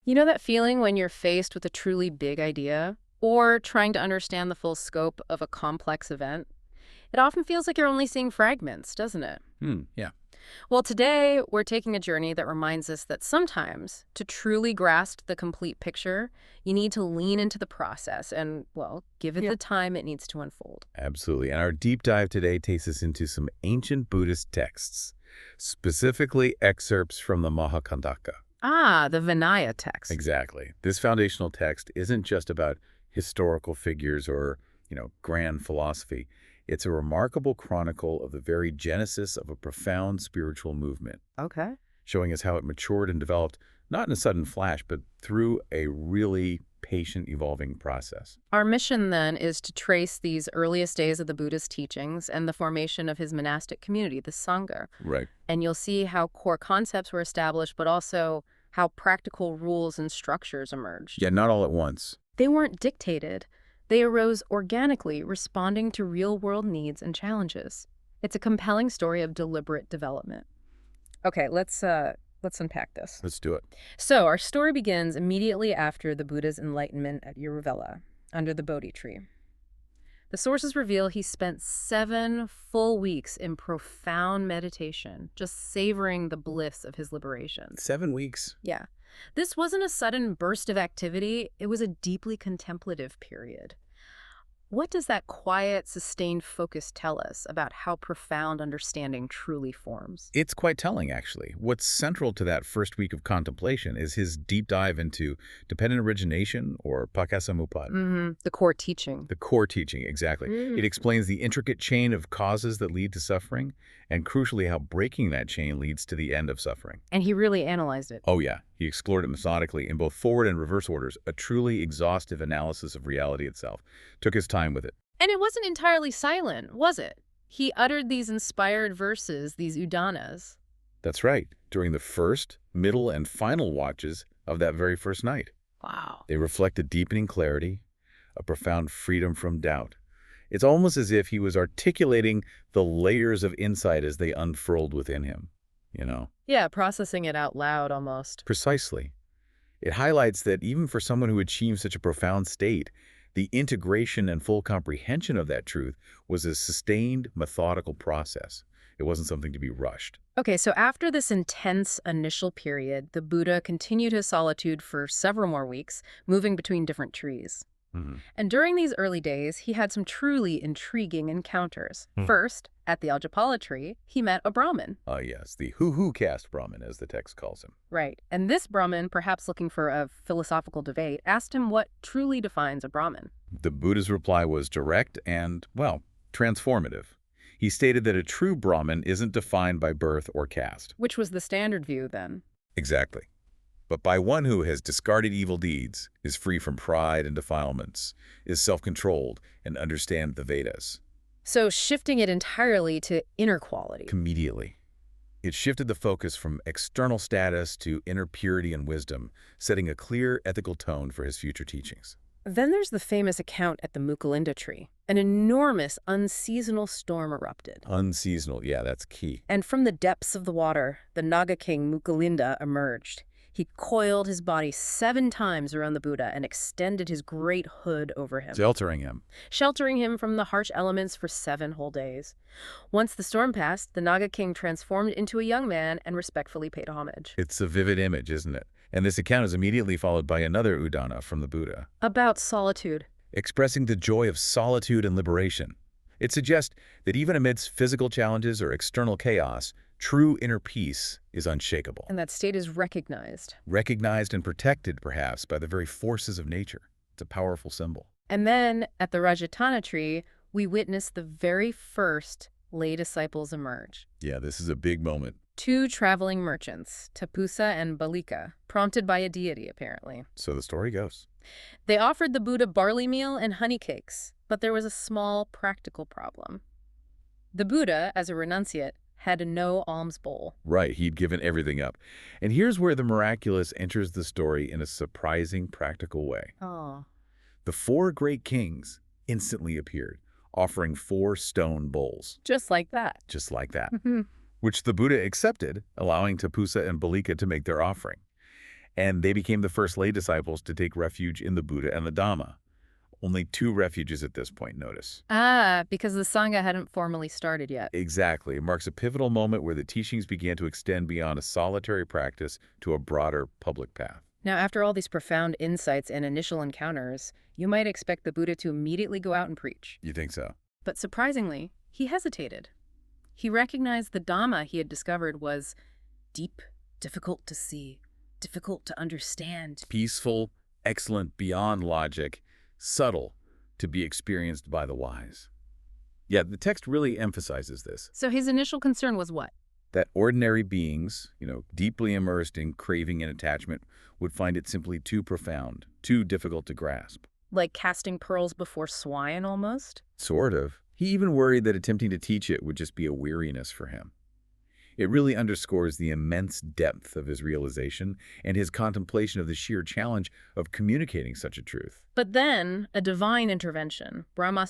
You know that feeling when you're faced with a truly big idea or trying to understand the full scope of a complex event? It often feels like you're only seeing fragments, doesn't it? Yeah. Well, today we're taking a journey that reminds us that sometimes, to truly grasp the complete picture, you need to lean into the process and, well, give it the time it needs to unfold. Absolutely. And our deep dive today takes us into some ancient Buddhist texts, specifically excerpts from the Mahākhandhaka. Ah, the Vinaya text. Exactly. This foundational text isn't just about historical figures or, grand philosophy. It's a remarkable chronicle of the very genesis of a profound spiritual movement, Okay. showing us how it matured and developed, not in a sudden flash, but through a really patient, evolving process. Our mission, then, is to trace these earliest days of the Buddha's teachings and the formation of his monastic community, the Sangha. Right. And you'll see how core concepts were established, but also how practical rules and structures emerged. Yeah, not all at once. They weren't dictated. They arose organically, responding to real-world needs and challenges. It's a compelling story of deliberate development. Okay, let's unpack this. Let's do it. So our story begins immediately after the Buddha's enlightenment at Uruvela, under the Bodhi tree. The sources reveal he spent 7 full weeks in profound meditation, just savoring the bliss of his liberation. 7 weeks. Yeah. This wasn't a sudden burst of activity. It was a deeply contemplative period. What does that quiet, sustained focus tell us about how profound understanding truly forms? It's quite telling, actually. What's central to that first week of contemplation is his deep dive into dependent origination, or pakkasamuppada. The core teaching. The core teaching, exactly. It explains the intricate chain of causes that lead to suffering, and crucially how breaking that chain leads to the end of suffering. And he really analyzed it. Oh yeah, he explored it methodically in both forward and reverse orders, a truly exhaustive analysis of reality itself. Took his time with it. And it wasn't entirely silent, was it? He uttered these inspired verses, these udanas. That's right, during the first, middle, and final watches of that very first night. Wow. They reflect a deepening clarity, a profound freedom from doubt. It's almost as if he was articulating the layers of insight as they unfurled within him, Yeah, processing it out loud almost. Precisely. It highlights that even for someone who achieved such a profound state, the integration and full comprehension of that truth was a sustained, methodical process. It wasn't something to be rushed. Okay, so after this intense initial period, the Buddha continued his solitude for several more weeks, moving between different trees. And during these early days, he had some truly intriguing encounters. First, at the Ajapala tree, he met a Brahmin. Yes, the hoo-hoo caste Brahmin, as the text calls him. Right. And this Brahmin, perhaps looking for a philosophical debate, asked him what truly defines a Brahmin. The Buddha's reply was direct and, well, transformative. He stated that a true Brahmin isn't defined by birth or caste. Which was the standard view then. Exactly. But by one who has discarded evil deeds, is free from pride and defilements, is self-controlled, and understands the Vedas. So shifting it entirely to inner quality. Immediately. It shifted the focus from external status to inner purity and wisdom, setting a clear ethical tone for his future teachings. Then there's the famous account at the Moggallana tree. An enormous unseasonal storm erupted. Unseasonal, yeah, that's key. And from the depths of the water, the Naga king Moggallana emerged. He coiled his body 7 times around the Buddha and extended his great hood over him, Sheltering him. sheltering him from the harsh elements for 7 whole days. Once the storm passed, the Naga king transformed into a young man and respectfully paid homage. It's a vivid image, isn't it? And this account is immediately followed by another udana from the Buddha, About solitude. expressing the joy of solitude and liberation. It suggests that even amidst physical challenges or external chaos, true inner peace is unshakable. And that state is recognized. Recognized and protected, perhaps, by the very forces of nature. It's a powerful symbol. And then, at the Rajatana tree, we witness the very first lay disciples emerge. Yeah, this is a big moment. 2 traveling merchants, Tapusa and Balika, prompted by a deity, apparently. So the story goes. They offered the Buddha barley meal and honey cakes, but there was a small practical problem. The Buddha, as a renunciate, had no alms bowl. Right, he'd given everything up. And here's where the miraculous enters the story in a surprising, practical way. Oh. The 4 great kings instantly appeared, offering 4 stone bowls. Just like that. Just like that. Which the Buddha accepted, allowing Tapusa and Balika to make their offering. And they became the first lay disciples to take refuge in the Buddha and the Dhamma. Only 2 refuges at this point, notice. Ah, because the Sangha hadn't formally started yet. Exactly. It marks a pivotal moment where the teachings began to extend beyond a solitary practice to a broader public path. Now, after all these profound insights and initial encounters, you might expect the Buddha to immediately go out and preach. You think so? But surprisingly, he hesitated. He recognized the Dhamma he had discovered was deep, difficult to see, difficult to understand. Peaceful, excellent beyond logic, subtle to be experienced by the wise. Yeah, the text really emphasizes this. So his initial concern was what? That ordinary beings, deeply immersed in craving and attachment, would find it simply too profound, too difficult to grasp. Like casting pearls before swine, almost? Sort of. He even worried that attempting to teach it would just be a weariness for him. It really underscores the immense depth of his realization and his contemplation of the sheer challenge of communicating such a truth. But then, a divine intervention, Brahma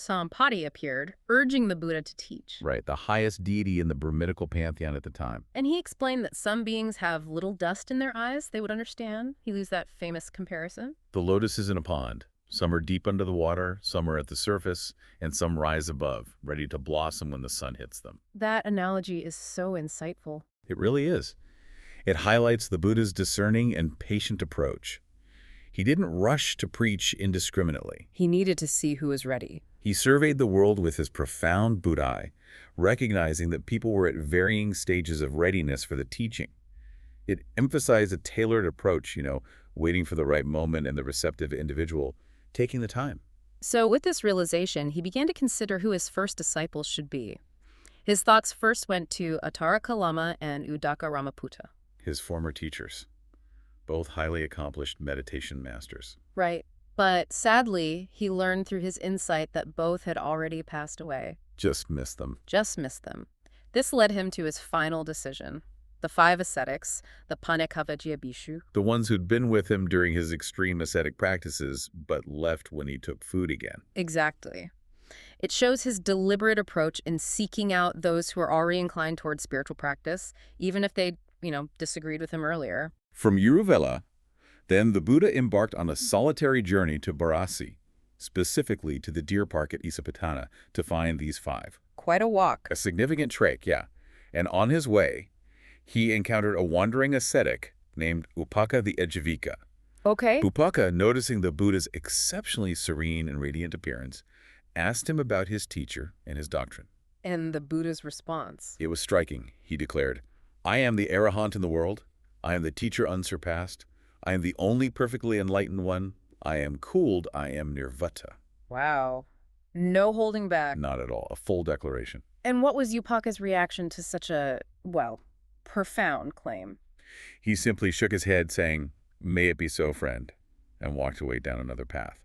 appeared, urging the Buddha to teach. Right, the highest deity in the Brahminical pantheon at the time. And he explained that some beings have little dust in their eyes they would understand. He used that famous comparison. The lotus is in a pond. Some are deep under the water, some are at the surface, and some rise above, ready to blossom when the sun hits them. That analogy is so insightful. It really is. It highlights the Buddha's discerning and patient approach. He didn't rush to preach indiscriminately. He needed to see who was ready. He surveyed the world with his profound Buddha eye, recognizing that people were at varying stages of readiness for the teaching. It emphasized a tailored approach, waiting for the right moment and the receptive individual taking the time. So with this realization, he began to consider who his first disciples should be. His thoughts first went to Attaraka Lama and Uddaka Ramaputta. His former teachers, both highly accomplished meditation masters. Right. But sadly, he learned through his insight that both had already passed away. Just missed them. Just missed them. This led him to his final decision. The 5 ascetics, the Panekavajjiya Bhikshu. The ones who'd been with him during his extreme ascetic practices, but left when he took food again. Exactly. It shows his deliberate approach in seeking out those who are already inclined towards spiritual practice, even if they, disagreed with him earlier. From Uruvela, then the Buddha embarked on a solitary journey to Barasi, specifically to the deer park at Isapatana, to find these 5. Quite a walk. A significant trek, yeah. And on his way, he encountered a wandering ascetic named Upaka the Ejjavika. Okay. Upaka, noticing the Buddha's exceptionally serene and radiant appearance, asked him about his teacher and his doctrine. And the Buddha's response? It was striking. He declared, "I am the arahant in the world. I am the teacher unsurpassed. I am the only perfectly enlightened one. I am cooled. I am nirvata." Wow. No holding back. Not at all. A full declaration. And what was Upaka's reaction to such a, profound claim? He simply shook his head, saying, "May it be so, friend," and walked away down another path.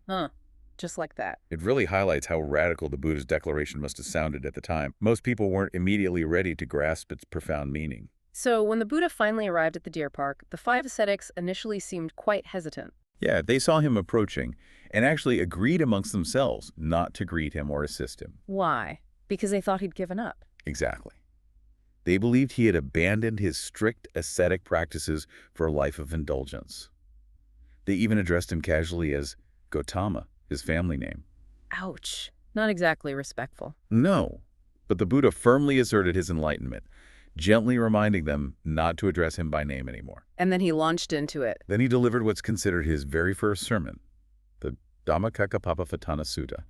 Just like that. It really highlights how radical the Buddha's declaration must have sounded at the time. Most people weren't immediately ready to grasp its profound meaning. So when the Buddha finally arrived at the deer park, the 5 ascetics initially seemed quite hesitant. Yeah, they saw him approaching and actually agreed amongst themselves not to greet him or assist him. Why? Because they thought he'd given up. Exactly. They believed he had abandoned his strict ascetic practices for a life of indulgence. They even addressed him casually as Gautama, his family name. Ouch. Not exactly respectful. No, but the Buddha firmly asserted his enlightenment, gently reminding them not to address him by name anymore. And then he launched into it. Then he delivered what's considered his very first sermon, the Dhammacakkappavattana Sutta,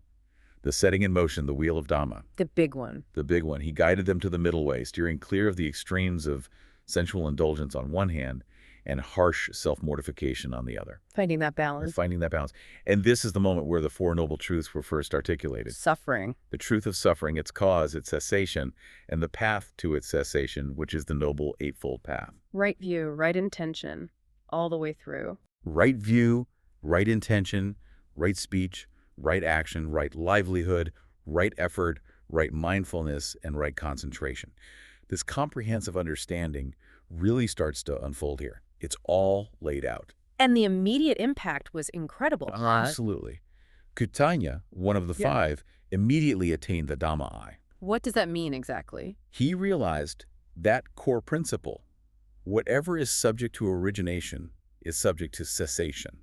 the setting in motion, the wheel of Dhamma. The big one. The big one. He guided them to the middle way, steering clear of the extremes of sensual indulgence on one hand and harsh self-mortification on the other. Finding that balance. Finding that balance. And this is the moment where the 4 noble truths were first articulated. Suffering. The truth of suffering, its cause, its cessation, and the path to its cessation, which is the noble eightfold path. Right view, right intention, all the way through. Right view, right intention, right speech, right action, right livelihood, right effort, right mindfulness, and right concentration. This comprehensive understanding really starts to unfold here. It's all laid out. And the immediate impact was incredible. Absolutely. Kutanya, one of the 5, immediately attained the Dhamma eye. What does that mean exactly? He realized that core principle. Whatever is subject to origination is subject to cessation,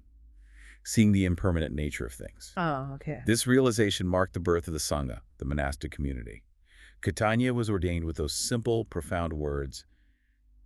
seeing the impermanent nature of things. Oh, okay. This realization marked the birth of the Sangha, the monastic community. Chaitanya was ordained with those simple, profound words,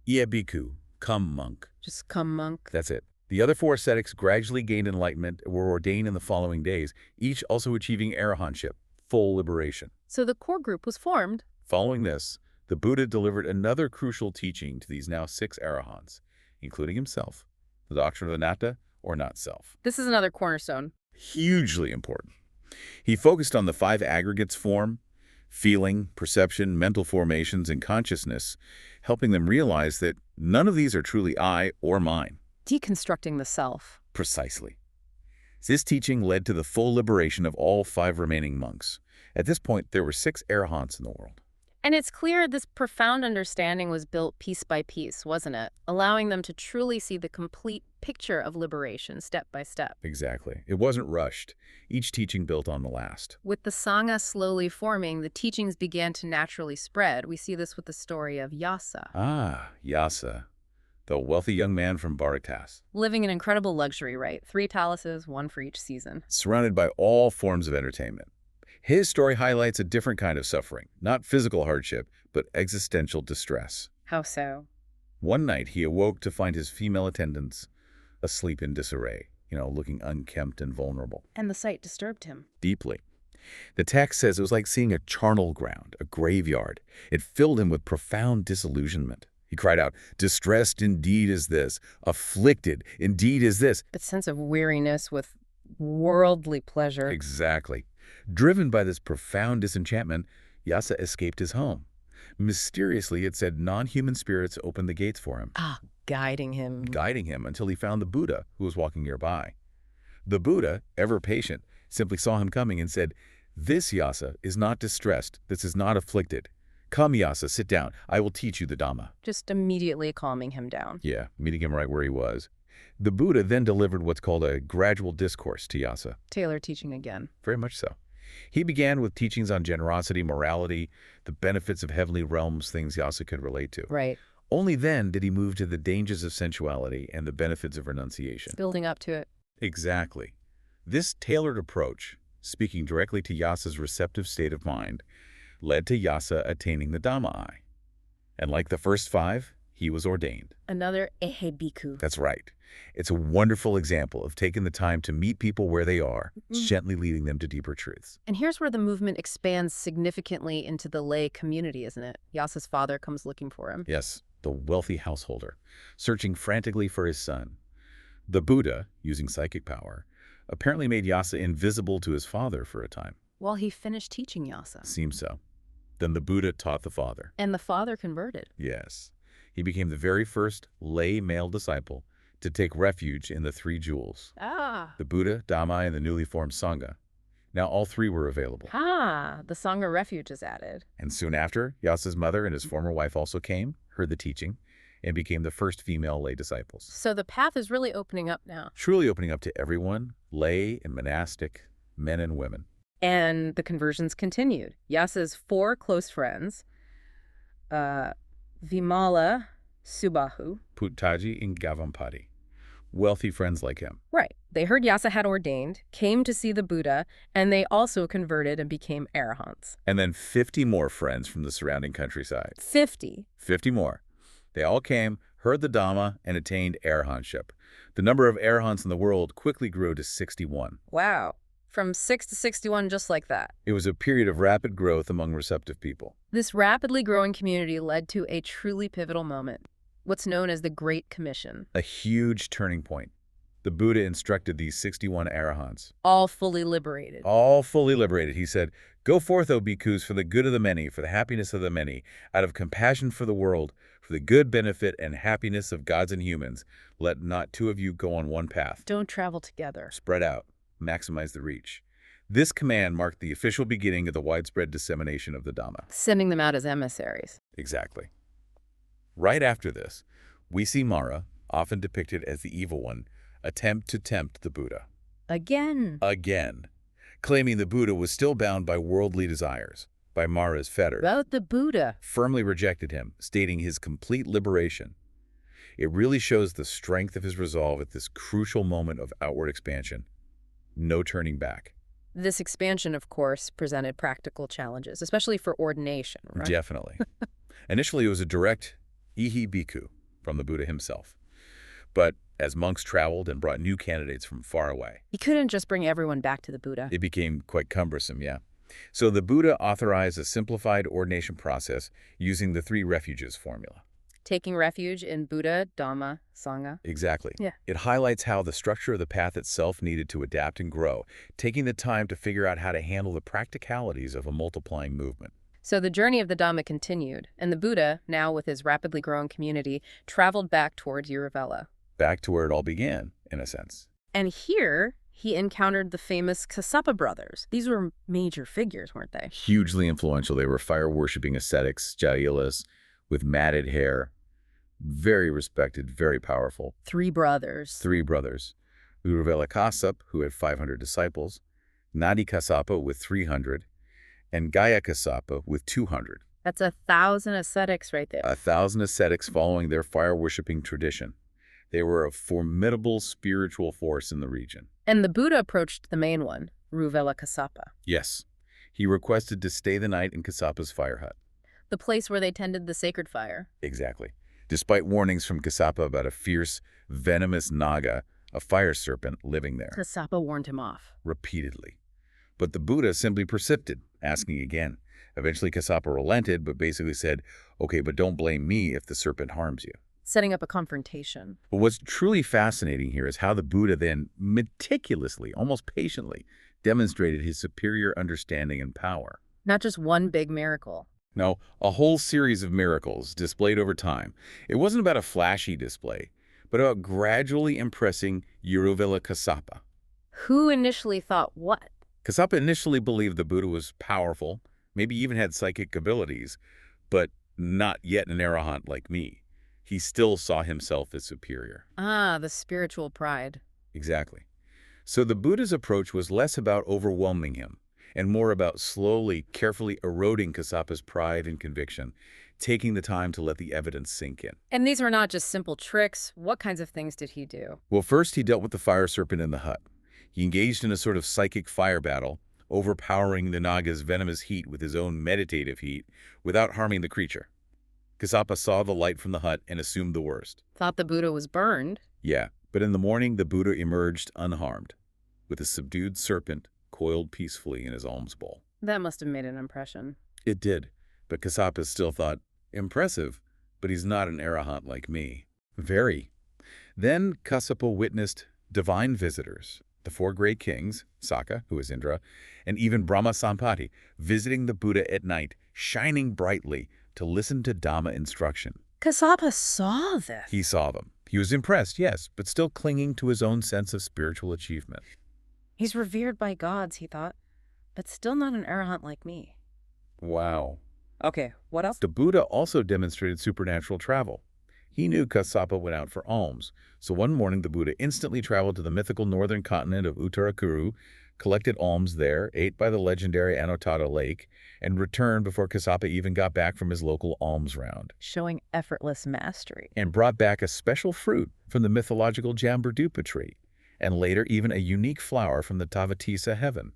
"Iya bhikkhu, come monk." Just come, monk. That's it. The other four ascetics gradually gained enlightenment and were ordained in the following days, each also achieving arahantship, full liberation. So the core group was formed. Following this, the Buddha delivered another crucial teaching to these now 6 arahants, including himself, the doctrine of anatta, or not-self. This is another cornerstone. Hugely important. He focused on the 5 aggregates: form, feeling, perception, mental formations, and consciousness, helping them realize that none of these are truly I or mine. Deconstructing the self. Precisely. This teaching led to the full liberation of all 5 remaining monks. At this point, there were 6 arahants in the world. And it's clear this profound understanding was built piece by piece, wasn't it? Allowing them to truly see the complete picture of liberation step by step. Exactly. It wasn't rushed. Each teaching built on the last. With the Sangha slowly forming, the teachings began to naturally spread. We see this with the story of Yasa. Ah, Yasa, the wealthy young man from Bharatas, Living in incredible luxury, right? 3 palaces, 1 for each season. surrounded by all forms of entertainment. His story highlights a different kind of suffering, not physical hardship, but existential distress. How so? One night, he awoke to find his female attendants asleep in disarray, looking unkempt and vulnerable. And the sight disturbed him. Deeply. The text says it was like seeing a charnel ground, a graveyard. It filled him with profound disillusionment. He cried out, "Distressed indeed is this, afflicted indeed is this." The sense of weariness with worldly pleasure. Exactly. Driven by this profound disenchantment, Yasa escaped his home. Mysteriously, it said non-human spirits opened the gates for him, Guiding him. guiding him until he found the Buddha, who was walking nearby. The Buddha, ever patient, simply saw him coming and said, "This Yasa is not distressed. This is not afflicted. Come, Yasa, sit down. I will teach you the Dhamma." Just immediately calming him down. Yeah, meeting him right where he was. The Buddha then delivered what's called a gradual discourse to Yasa. Taylor teaching again. Very much so. He began with teachings on generosity, morality, the benefits of heavenly realms, things Yasa could relate to. Right. Only then did he move to the dangers of sensuality and the benefits of renunciation. Building up to it. Exactly. This tailored approach, speaking directly to Yasa's receptive state of mind, led to Yasa attaining the Dhamma eye. And like the first 5, he was ordained. Another ehe bhikkhu. That's right. It's a wonderful example of taking the time to meet people where they are, gently leading them to deeper truths. And here's where the movement expands significantly into the lay community, isn't it? Yasa's father comes looking for him. Yes, the wealthy householder, searching frantically for his son. The Buddha, using psychic power, apparently made Yasa invisible to his father for a time. While he finished teaching Yasa. Seems so. Then the Buddha taught the father. And the father converted. Yes. He became the very first lay male disciple to take refuge in the 3 jewels. The Buddha, Dhamma, and the newly formed Sangha. Now all 3 were available. The Sangha refuge is added. And soon after, Yasa's mother and his former wife also came, heard the teaching, and became the first female lay disciples. So the path is really opening up now. Truly opening up to everyone, lay and monastic, men and women. And the conversions continued. Yasa's 4 close friends, Vimala, Subahu. Puttaji and Gavampati. Wealthy friends like him. Right. They heard Yasa had ordained, came to see the Buddha, and they also converted and became arahants. And then 50 more friends from the surrounding countryside. 50. 50 more. They all came, heard the Dhamma, and attained arahantship. The number of arahants in the world quickly grew to 61. Wow. From 6 to 61 just like that. It was a period of rapid growth among receptive people. This rapidly growing community led to a truly pivotal moment, what's known as the Great Commission. A huge turning point. The Buddha instructed these 61 arahants. All fully liberated. All fully liberated. He said, "Go forth, O bhikkhus, for the good of the many, for the happiness of the many, out of compassion for the world, for the good benefit and happiness of gods and humans. Let not 2 of you go on one path. Don't travel together. Spread out. Maximize the reach." This command marked the official beginning of the widespread dissemination of the Dhamma. Sending them out as emissaries. Exactly. Right after this, we see Mara, often depicted as the evil one, attempt to tempt the Buddha. Again. Claiming the Buddha was still bound by worldly desires, by Mara's fetters. About the Buddha. Firmly rejected him, stating his complete liberation. It really shows the strength of his resolve at this crucial moment of outward expansion. No turning back. This expansion, of course, presented practical challenges, especially for ordination, right? Definitely. Initially, it was a direct ihi bhikkhu from the Buddha himself. But as monks traveled and brought new candidates from far away, He couldn't just bring everyone back to the Buddha. it became quite cumbersome, yeah. So the Buddha authorized a simplified ordination process using the 3 refuges formula. Taking refuge in Buddha, Dhamma, Sangha. Exactly. Yeah. It highlights how the structure of the path itself needed to adapt and grow, taking the time to figure out how to handle the practicalities of a multiplying movement. So the journey of the Dhamma continued, and the Buddha, now with his rapidly growing community, traveled back towards Uruvela. Back to where it all began, in a sense. And here, he encountered the famous Kassapa brothers. These were major figures, weren't they? Hugely influential. They were fire-worshipping ascetics, jailas, with matted hair. Very respected, very powerful. 3 brothers. 3 brothers. Uruvela Kassapa, who had 500 disciples, Nadi Kassapa with 300, and Gaya Kassapa with 200. That's 1,000 ascetics right there. 1,000 ascetics following their fire-worshipping tradition. They were a formidable spiritual force in the region. And the Buddha approached the main one, Uruvela Kassapa, Yes. He requested to stay the night in Kassapa's fire hut. the place where they tended the sacred fire. Exactly. Despite warnings from Kassapa about a fierce, venomous naga, a fire serpent, living there. Kassapa warned him off. Repeatedly. But the Buddha simply persisted, asking again. Eventually Kassapa relented, but basically said, okay, but don't blame me if the serpent harms you. Setting up a confrontation. But what's truly fascinating here is how the Buddha then meticulously, almost patiently, demonstrated his superior understanding and power. Not just one big miracle. No, a whole series of miracles displayed over time. It wasn't about a flashy display, but about gradually impressing Uruvela Kassapa. Who initially thought what? Kassapa initially believed the Buddha was powerful, maybe even had psychic abilities, but not yet an arahant like me. He still saw himself as superior. Ah, the spiritual pride. Exactly. So the Buddha's approach was less about overwhelming him and more about slowly, carefully eroding Kassapa's pride and conviction, taking the time to let the evidence sink in. And these were not just simple tricks. What kinds of things did he do? Well, first he dealt with the fire serpent in the hut. He engaged in a sort of psychic fire battle, overpowering the Naga's venomous heat with his own meditative heat without harming the creature. Kassapa saw the light from the hut and assumed the worst. Thought the Buddha was burned. Yeah, but in the morning the Buddha emerged unharmed, with a subdued serpent coiled peacefully in his alms bowl. That must have made an impression. It did, but Kassapa still thought, impressive, but he's not an arahant like me. Very. Then Kassapa witnessed divine visitors, the 4 great kings, Sakka, who is Indra, and even Brahma Sampati, visiting the Buddha at night, shining brightly to listen to Dhamma instruction. Kassapa saw this. He saw them. He was impressed, yes, but still clinging to his own sense of spiritual achievement. He's revered by gods, he thought, but still not an arahant like me. Wow. Okay, what else? The Buddha also demonstrated supernatural travel. He knew Kassapa went out for alms, so one morning the Buddha instantly traveled to the mythical northern continent of Uttarakuru, collected alms there, ate by the legendary Anotada Lake, and returned before Kassapa even got back from his local alms round. Showing effortless mastery. And brought back a special fruit from the mythological Jambudupa tree, and later even a unique flower from the Tavatisa heaven.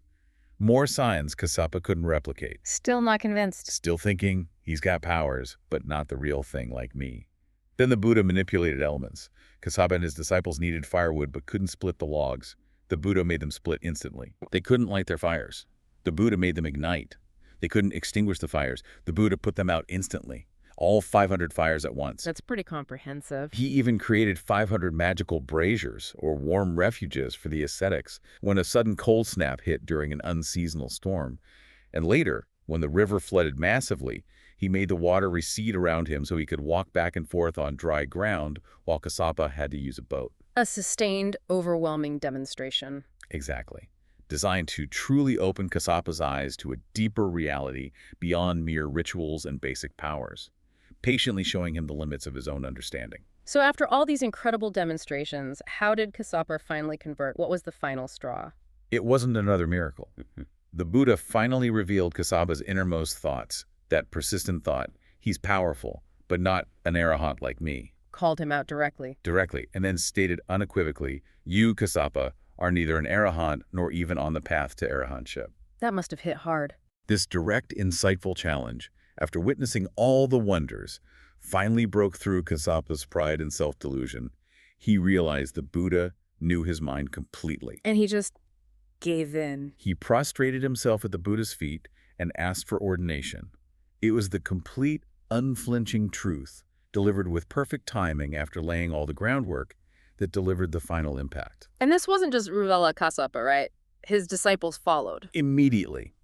More signs Kassapa couldn't replicate. Still not convinced. Still thinking he's got powers, but not the real thing like me. Then the Buddha manipulated elements. Kassapa and his disciples needed firewood but couldn't split the logs. The Buddha made them split instantly. They couldn't light their fires. The Buddha made them ignite. They couldn't extinguish the fires. The Buddha put them out instantly. All 500 fires at once. That's pretty comprehensive. He even created 500 magical braziers, or warm refuges, for the ascetics when a sudden cold snap hit during an unseasonal storm. And later, when the river flooded massively, he made the water recede around him so he could walk back and forth on dry ground while Kassapa had to use a boat. A sustained, overwhelming demonstration. Exactly. Designed to truly open Kassapa's eyes to a deeper reality beyond mere rituals and basic powers, patiently showing him the limits of his own understanding. So after all these incredible demonstrations, how did Kassapa finally convert? What was the final straw? It wasn't another miracle. The Buddha finally revealed Kassapa's innermost thoughts, that persistent thought, he's powerful, but not an arahant like me. called him out directly. Directly, and then stated unequivocally, "You, Kassapa, are neither an arahant nor even on the path to arahantship." That must have hit hard. This direct, insightful challenge, after witnessing all the wonders, finally broke through Kassapa's pride and self-delusion. He realized the Buddha knew his mind completely. And he just gave in. He prostrated himself at the Buddha's feet and asked for ordination. It was the complete, unflinching truth, delivered with perfect timing after laying all the groundwork, that delivered the final impact. And this wasn't just Ruvela Kassapa, right? His disciples followed. Immediately.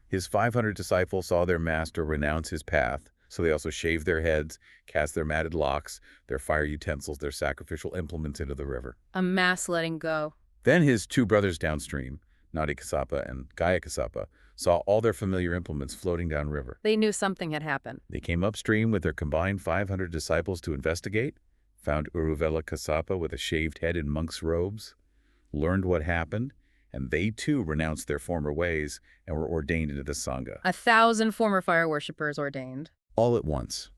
His 500 disciples saw their master renounce his path, so they also shaved their heads, cast their matted locks, their fire utensils, their sacrificial implements into the river. A mass letting go. Then his two brothers downstream, Nadi Kassapa and Gaya Kassapa, saw all their familiar implements floating downriver. They knew something had happened. They came upstream with their combined 500 disciples to investigate, found Uruvela Kassapa with a shaved head in monk's robes, learned what happened, and they too renounced their former ways and were ordained into the Sangha. 1,000 former fire worshippers ordained. All at once.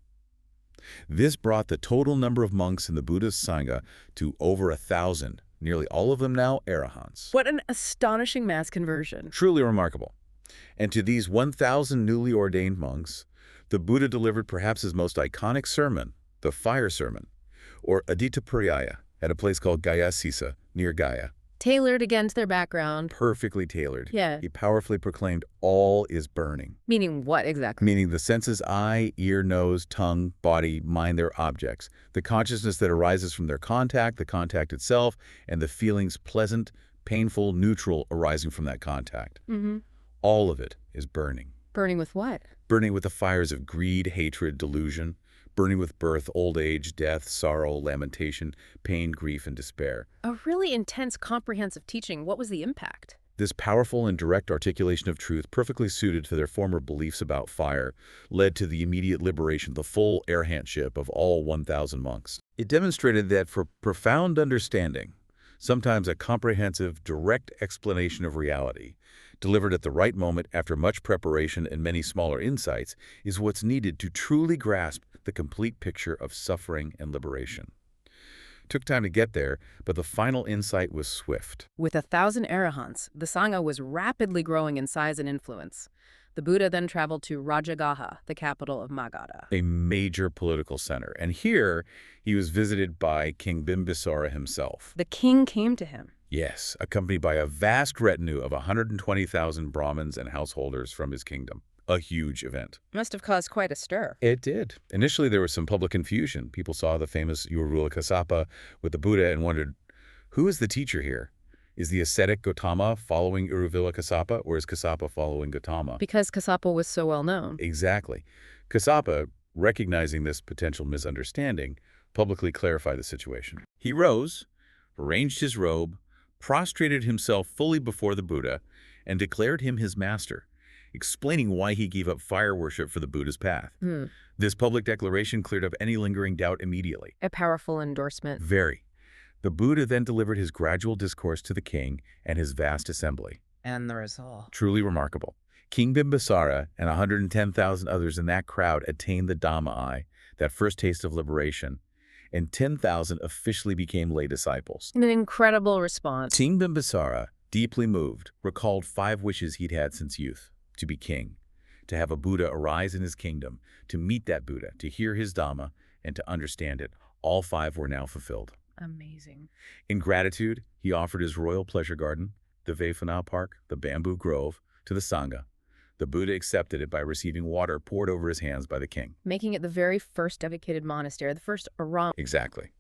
This brought the total number of monks in the Buddhist Sangha to over 1,000, nearly all of them now arahants. What an astonishing mass conversion. Truly remarkable. And to these 1,000 newly ordained monks, the Buddha delivered perhaps his most iconic sermon, the Fire Sermon, or Adittapariyaya, at a place called Yasa, near Gaya. Tailored again to their background. Perfectly tailored. Yeah. He powerfully proclaimed, "All is burning." Meaning what exactly? Meaning the senses eye, ear, nose, tongue, body, mind, their objects. The consciousness that arises from their contact, the contact itself, and the feelings pleasant, painful, neutral arising from that contact. All of it is burning. Burning with what? Burning with the fires of greed, hatred, delusion. Burning with birth, old age, death, sorrow, lamentation, pain, grief, and despair. A really intense, comprehensive teaching. What was the impact? This powerful and direct articulation of truth, perfectly suited to their former beliefs about fire, led to the immediate liberation, the full arahantship of all 1,000 monks. It demonstrated that for profound understanding, sometimes a comprehensive, direct explanation of reality, delivered at the right moment after much preparation and many smaller insights, is what's needed to truly grasp the complete picture of suffering and liberation. Took time to get there, but the final insight was swift. With 1,000 arahants, the Sangha was rapidly growing in size and influence. The Buddha then traveled to Rajagaha, the capital of Magadha. A major political center. And here, he was visited by King Bimbisara himself. The king came to him. Yes, accompanied by a vast retinue of 120,000 Brahmins and householders from his kingdom. A huge event. Must have caused quite a stir. It did. Initially, there was some public confusion. People saw the famous Uruvela Kassapa with the Buddha and wondered, who is the teacher here? Is the ascetic Gautama following Uruvela Kassapa, or is Kassapa following Gautama? Because Kassapa was so well known. Exactly. Kassapa, recognizing this potential misunderstanding, publicly clarified the situation. He rose, arranged his robe, prostrated himself fully before the Buddha, and declared him his master, explaining why he gave up fire worship for the Buddha's path. This public declaration cleared up any lingering doubt immediately. A powerful endorsement. Very. The Buddha then delivered his gradual discourse to the king and his vast assembly. And the result. Truly remarkable. King Bimbisara and 110,000 others in that crowd attained the Dhamma, that first taste of liberation, and 10,000 officially became lay disciples. An incredible response. King Bimbisara, deeply moved, recalled 5 wishes he'd had since youth: to be king, to have a Buddha arise in his kingdom, to meet that Buddha, to hear his Dhamma, and to understand it. All 5 were now fulfilled. Amazing. In gratitude, he offered his royal pleasure garden, the Veluvana Park, the bamboo grove, to the Sangha. The Buddha accepted it by receiving water poured over his hands by the king. Making it the very first dedicated monastery, the first aram. Exactly.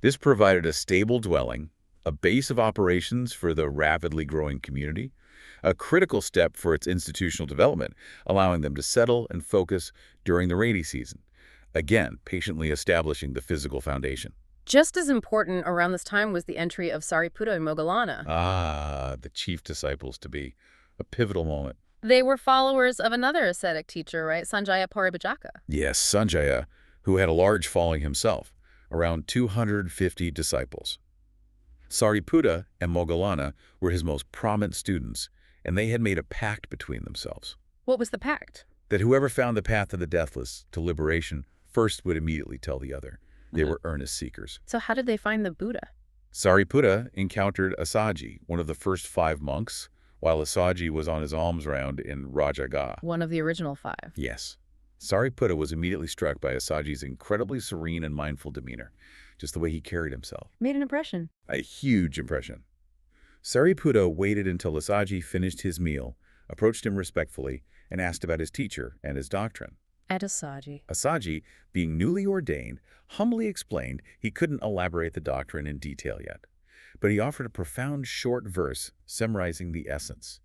This provided a stable dwelling, a base of operations for the rapidly growing community, a critical step for its institutional development, allowing them to settle and focus during the rainy season, again, patiently establishing the physical foundation. Just as important around this time was the entry of Sariputta and Moggallana. The chief disciples to be. A pivotal moment. They were followers of another ascetic teacher, right? Sanjaya Paribhajaka. Yes, Sanjaya, who had a large following himself, around 250 disciples. Sariputta and Moggallana were his most prominent students, and they had made a pact between themselves. What was the pact? That whoever found the path to the deathless, to liberation, first would immediately tell the other. They were earnest seekers. So how did they find the Buddha? Sariputta encountered Assaji, one of the first 5 monks, while Assaji was on his alms round in Rajagaha. One of the original 5. Yes. Sariputta was immediately struck by Assaji's incredibly serene and mindful demeanor, just the way he carried himself. Made an impression. A huge impression. Sariputta waited until Assaji finished his meal, approached him respectfully, and asked about his teacher and his doctrine. At Assaji. Assaji, being newly ordained, humbly explained he couldn't elaborate the doctrine in detail yet, but he offered a profound short verse summarizing the essence.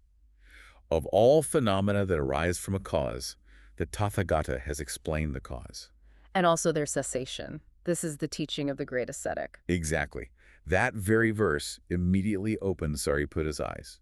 Of all phenomena that arise from a cause, the Tathagata has explained the cause. And also their cessation. This is the teaching of the great ascetic. Exactly. That very verse immediately opened Sariputta's eyes.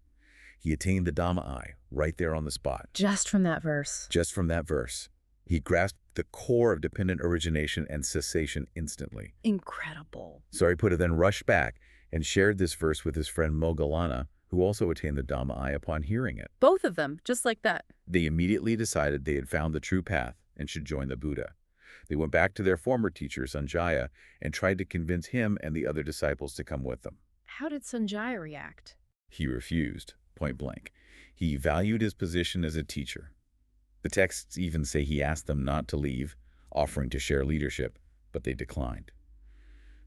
He attained the Dhamma eye right there on the spot. Just from that verse. Just from that verse. He grasped the core of dependent origination and cessation instantly. Incredible. Sariputta then rushed back and shared this verse with his friend Moggallana, who also attained the Dhamma eye upon hearing it. Both of them, just like that. They immediately decided they had found the true path and should join the Buddha. They went back to their former teacher, Sanjaya, and tried to convince him and the other disciples to come with them. How did Sanjaya react? He refused, point blank. He valued his position as a teacher. The texts even say he asked them not to leave, offering to share leadership, but they declined.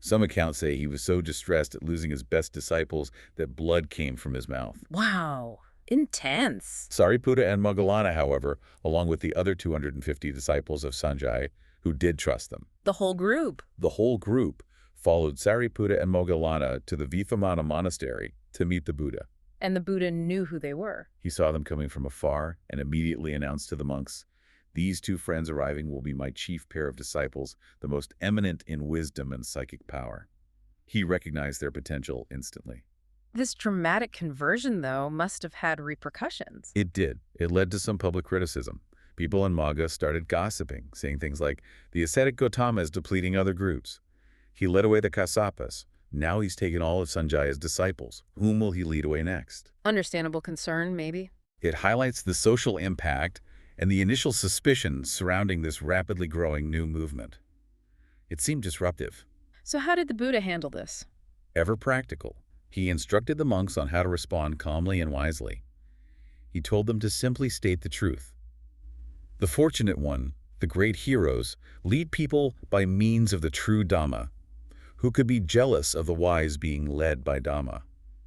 Some accounts say he was so distressed at losing his best disciples that blood came from his mouth. Wow. Intense. Sariputta and Moggallana, however, along with the other 250 disciples of Sanjaya, who did trust them. The whole group. The whole group followed Sariputta and Moggallana to the Veluvana Monastery to meet the Buddha. And the Buddha knew who they were. He saw them coming from afar and immediately announced to the monks, "These 2 friends arriving will be my chief pair of disciples, the most eminent in wisdom and psychic power." He recognized their potential instantly. This dramatic conversion, though, must have had repercussions. It did. It led to some public criticism. People in Magga started gossiping, saying things like, "The ascetic Gautama is depleting other groups. He led away the Kassapas. Now he's taken all of Sanjaya's disciples. Whom will he lead away next?" Understandable concern, maybe. It highlights the social impact and the initial suspicions surrounding this rapidly growing new movement. It seemed disruptive. So how did the Buddha handle this? Ever practical, he instructed the monks on how to respond calmly and wisely. He told them to simply state the truth. The fortunate one, the great heroes, lead people by means of the true Dhamma. Who could be jealous of the wise being led by Dhamma?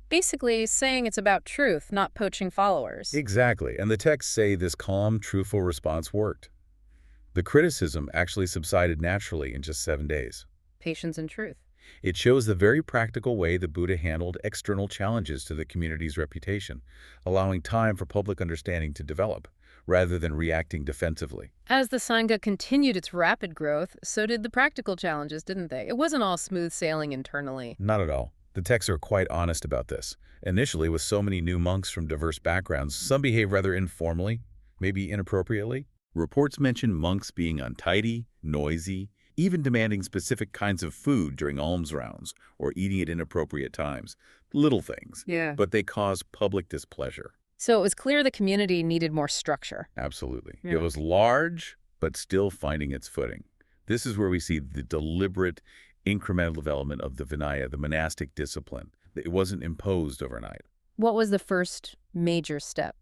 Basically saying it's about truth, not poaching followers. Exactly, and the texts say this calm, truthful response worked. The criticism actually subsided naturally in just 7 days. Patience and truth. It shows the very practical way the Buddha handled external challenges to the community's reputation, allowing time for public understanding to develop, rather than reacting defensively. As the Sangha continued its rapid growth, so did the practical challenges, didn't they? It wasn't all smooth sailing internally. Not at all. The texts are quite honest about this. Initially, with so many new monks from diverse backgrounds, some behave rather informally, maybe inappropriately. Reports mention monks being untidy, noisy, even demanding specific kinds of food during alms rounds or eating at inappropriate times. Little things, but they cause public displeasure. So it was clear the community needed more structure. Absolutely. Yeah. It was large, but still finding its footing. This is where we see the deliberate, incremental development of the Vinaya, the monastic discipline. It wasn't imposed overnight. What was the first major step?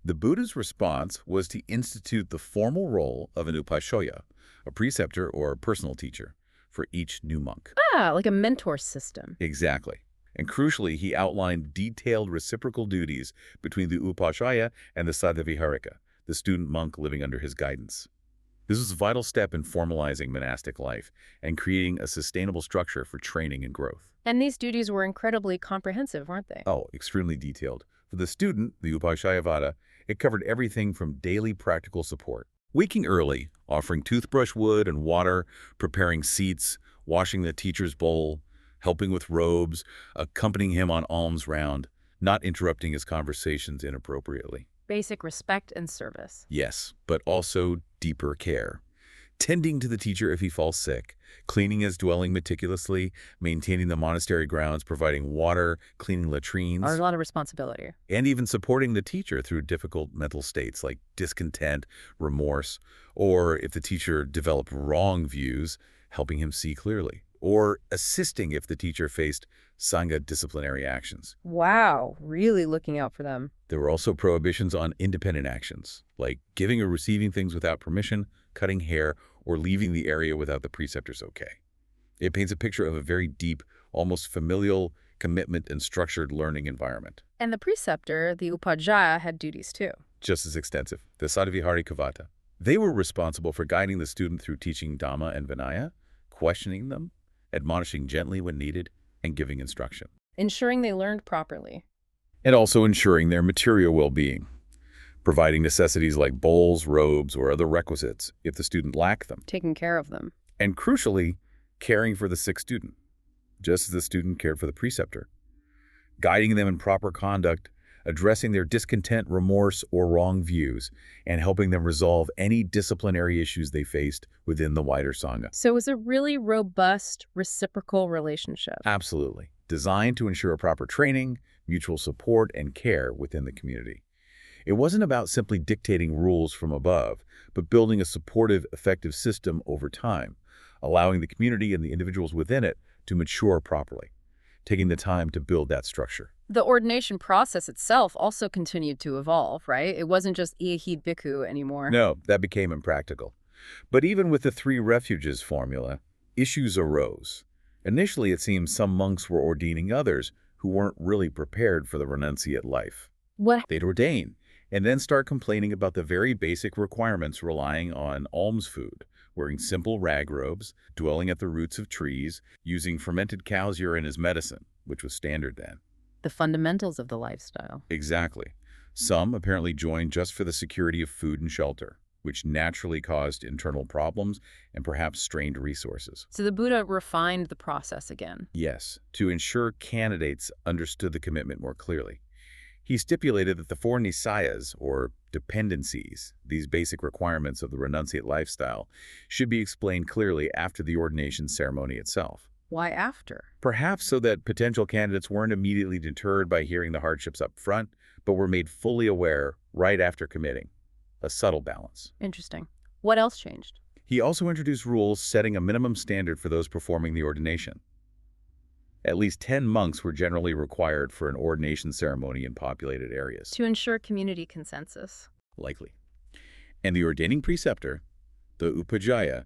The Buddha's response was to institute the formal role of an upashoya, a preceptor or personal teacher, for each new monk. Ah, like a mentor system. Exactly. And crucially, he outlined detailed reciprocal duties between the upashoya and the sadhaviharika, the student monk living under his guidance. This was a vital step in formalizing monastic life and creating a sustainable structure for training and growth. And these duties were incredibly comprehensive, weren't they? Oh, extremely detailed. For the student, the upashayavada, it covered everything from daily practical support. Waking early, offering toothbrush wood and water, preparing seats, washing the teacher's bowl, helping with robes, accompanying him on alms round, not interrupting his conversations inappropriately. Basic respect and service. Yes, but also deeper care. Tending to the teacher if he falls sick, cleaning his dwelling meticulously, maintaining the monastery grounds, providing water, cleaning latrines. A lot of responsibility. And even supporting the teacher through difficult mental states like discontent, remorse, or if the teacher developed wrong views, helping him see clearly, or assisting if the teacher faced Sangha disciplinary actions. Wow, really looking out for them. There were also prohibitions on independent actions, like giving or receiving things without permission, cutting hair, or leaving the area without the preceptor's okay. It paints a picture of a very deep, almost familial commitment and structured learning environment. And the preceptor, the upajjhaya, had duties too. Just as extensive, the Sadivihari. They were responsible for guiding the student through teaching Dhamma and Vinaya, questioning them, admonishing gently when needed, and giving instruction. Ensuring they learned properly. And also ensuring their material well-being, providing necessities like bowls, robes, or other requisites if the student lacked them. Taking care of them. And crucially, caring for the sick student, just as the student cared for the preceptor. Guiding them in proper conduct, addressing their discontent, remorse, or wrong views, and helping them resolve any disciplinary issues they faced within the wider Sangha. So it was a really robust, reciprocal relationship. Absolutely. Designed to ensure proper training, mutual support, and care within the community. It wasn't about simply dictating rules from above, but building a supportive, effective system over time, allowing the community and the individuals within it to mature properly, taking the time to build that structure. The ordination process itself also continued to evolve, right? It wasn't just Iyahid Bhikkhu anymore. No, that became impractical. But even with the 3 refuges formula, issues arose. Initially, it seems some monks were ordaining others who weren't really prepared for the renunciate life. What? They'd ordain, and then start complaining about the very basic requirements relying on alms food, wearing simple rag robes, dwelling at the roots of trees, using fermented cow's urine as medicine, which was standard then. The fundamentals of the lifestyle. Exactly. Some apparently joined just for the security of food and shelter, which naturally caused internal problems and perhaps strained resources. So the Buddha refined the process again. Yes, to ensure candidates understood the commitment more clearly. He stipulated that the 4 nisayas, or dependencies, these basic requirements of the renunciate lifestyle, should be explained clearly after the ordination ceremony itself. Why after? Perhaps so that potential candidates weren't immediately deterred by hearing the hardships up front, but were made fully aware right after committing. A subtle balance. Interesting. What else changed? He also introduced rules setting a minimum standard for those performing the ordination. At least 10 monks were generally required for an ordination ceremony in populated areas. To ensure community consensus. Likely. And the ordaining preceptor, the upajjhaya,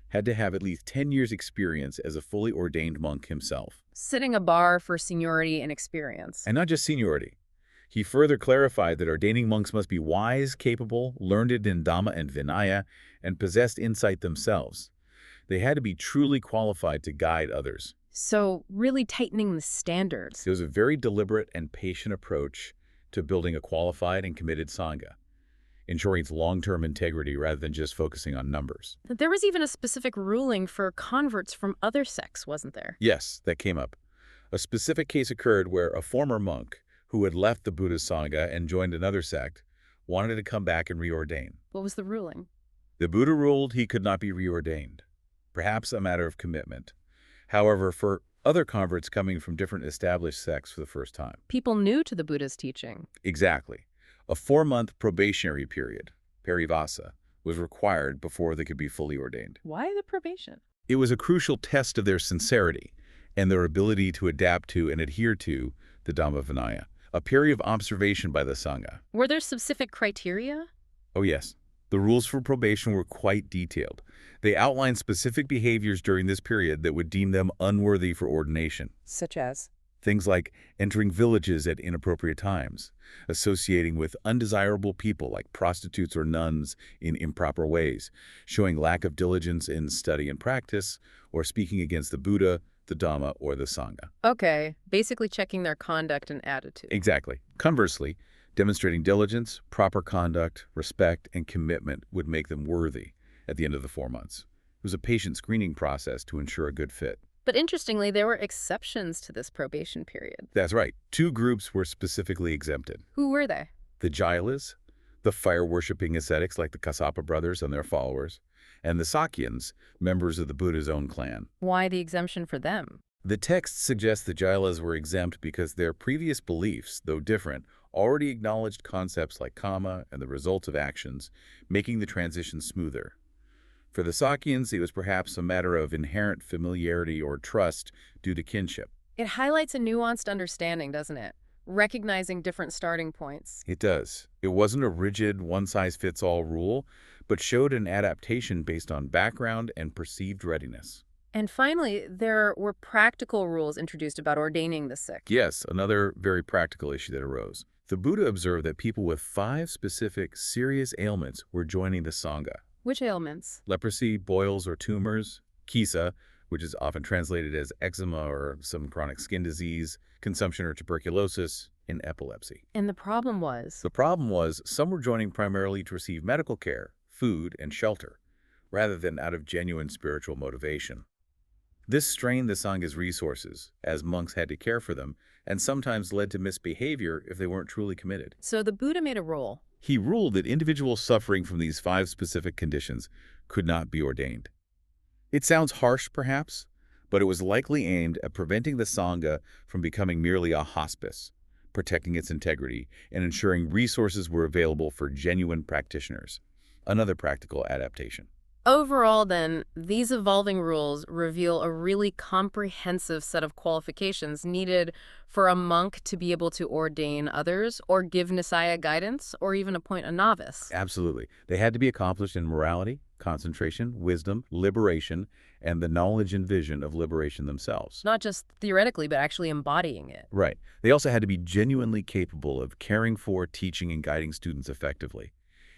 had to have at least 10 years' experience as a fully ordained monk himself. Setting a bar for seniority and experience. And not just seniority. He further clarified that ordaining monks must be wise, capable, learned in Dhamma and Vinaya, and possessed insight themselves. They had to be truly qualified to guide others. So really tightening the standards. It was a very deliberate and patient approach to building a qualified and committed Sangha, ensuring its long-term integrity rather than just focusing on numbers. There was even a specific ruling for converts from other sects, wasn't there? Yes, that came up. A specific case occurred where a former monk who had left the Buddhist Sangha and joined another sect wanted to come back and reordain. What was the ruling? The Buddha ruled he could not be reordained, perhaps a matter of commitment. However, for other converts coming from different established sects for the first time. People new to the Buddha's teaching. Exactly. A 4-month probationary period, parivasa, was required before they could be fully ordained. Why the probation? It was a crucial test of their sincerity and their ability to adapt to and adhere to the Dhamma Vinaya, a period of observation by the Sangha. Were there specific criteria? Oh yes. The rules for probation were quite detailed. They outlined specific behaviors during this period that would deem them unworthy for ordination. Such as? Things like entering villages at inappropriate times, associating with undesirable people like prostitutes or nuns in improper ways, showing lack of diligence in study and practice, or speaking against the Buddha, the Dhamma, or the Sangha. Okay, basically checking their conduct and attitude. Exactly. Conversely, demonstrating diligence, proper conduct, respect, and commitment would make them worthy at the end of the 4 months. It was a patient screening process to ensure a good fit. But interestingly, there were exceptions to this probation period. That's right. 2 groups were specifically exempted. Who were they? The Jailas, the fire-worshipping ascetics like the Kassapa brothers and their followers, and the Sakyans, members of the Buddha's own clan. Why the exemption for them? The text suggests the Jailas were exempt because their previous beliefs, though different, already acknowledged concepts like karma and the results of actions, making the transition smoother. For the Sakyans, it was perhaps a matter of inherent familiarity or trust due to kinship. It highlights a nuanced understanding, doesn't it? Recognizing different starting points. It does. It wasn't a rigid, one-size-fits-all rule, but showed an adaptation based on background and perceived readiness. And finally, there were practical rules introduced about ordaining the sick. Yes, another very practical issue that arose. The Buddha observed that people with 5 specific serious ailments were joining the Sangha. Which ailments? Leprosy, boils or tumors, Kisa, which is often translated as eczema or some chronic skin disease, consumption or tuberculosis, and epilepsy. And the problem was? The problem was some were joining primarily to receive medical care, food, and shelter, rather than out of genuine spiritual motivation. This strained the Sangha's resources, as monks had to care for them, and sometimes led to misbehavior if they weren't truly committed. So the Buddha made a rule. He ruled that individuals suffering from these 5 specific conditions could not be ordained. It sounds harsh, perhaps, but it was likely aimed at preventing the Sangha from becoming merely a hospice, protecting its integrity, and ensuring resources were available for genuine practitioners. Another practical adaptation. Overall, then, these evolving rules reveal a really comprehensive set of qualifications needed for a monk to be able to ordain others or give Nisaya guidance or even appoint a novice. Absolutely. They had to be accomplished in morality, concentration, wisdom, liberation, and the knowledge and vision of liberation themselves. Not just theoretically, but actually embodying it. Right. They also had to be genuinely capable of caring for, teaching, and guiding students effectively,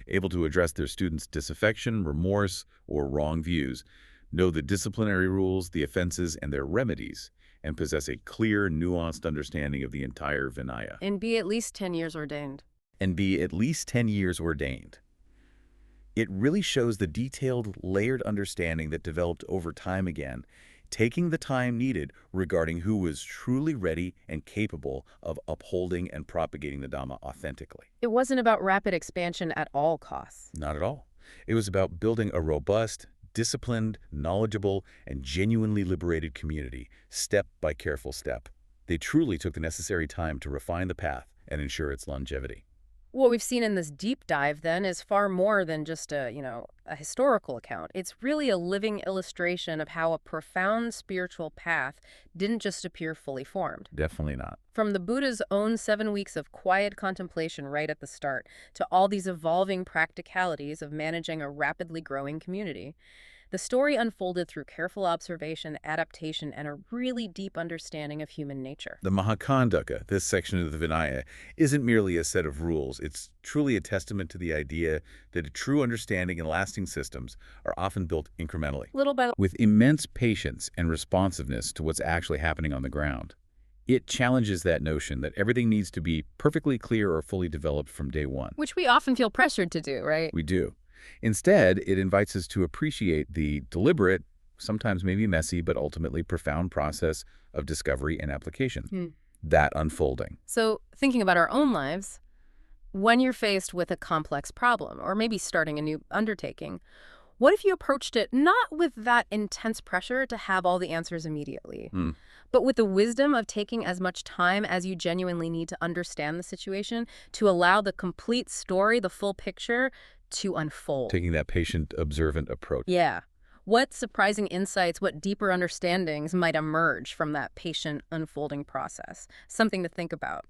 able to address their students' disaffection, remorse, or wrong views, know the disciplinary rules, the offenses, and their remedies, and possess a clear, nuanced understanding of the entire Vinaya. And be at least 10 years ordained. It really shows the detailed, layered understanding that developed over time again, taking the time needed regarding who was truly ready and capable of upholding and propagating the Dhamma authentically. It wasn't about rapid expansion at all costs. Not at all. It was about building a robust, disciplined, knowledgeable, and genuinely liberated community, step by careful step. They truly took the necessary time to refine the path and ensure its longevity. What we've seen in this deep dive, then, is far more than just a historical account. It's really a living illustration of how a profound spiritual path didn't just appear fully formed. Definitely not. From the Buddha's own 7 weeks of quiet contemplation right at the start to all these evolving practicalities of managing a rapidly growing community, the story unfolded through careful observation, adaptation, and a really deep understanding of human nature. The Mahākhandhaka, this section of the Vinaya, isn't merely a set of rules. It's truly a testament to the idea that a true understanding and lasting systems are often built incrementally, Little by little, with immense patience and responsiveness to what's actually happening on the ground. It challenges that notion that everything needs to be perfectly clear or fully developed from day one. which we often feel pressured to do, right? We do. Instead, it invites us to appreciate the deliberate, sometimes maybe messy, but ultimately profound process of discovery and application. That unfolding. So, thinking about our own lives, when you're faced with a complex problem, or maybe starting a new undertaking, what if you approached it not with that intense pressure to have all the answers immediately, but with the wisdom of taking as much time as you genuinely need to understand the situation, to allow the complete story, the full picture, to unfold? Taking that patient, observant approach. Yeah. What surprising insights, what deeper understandings might emerge from that patient unfolding process? Something to think about.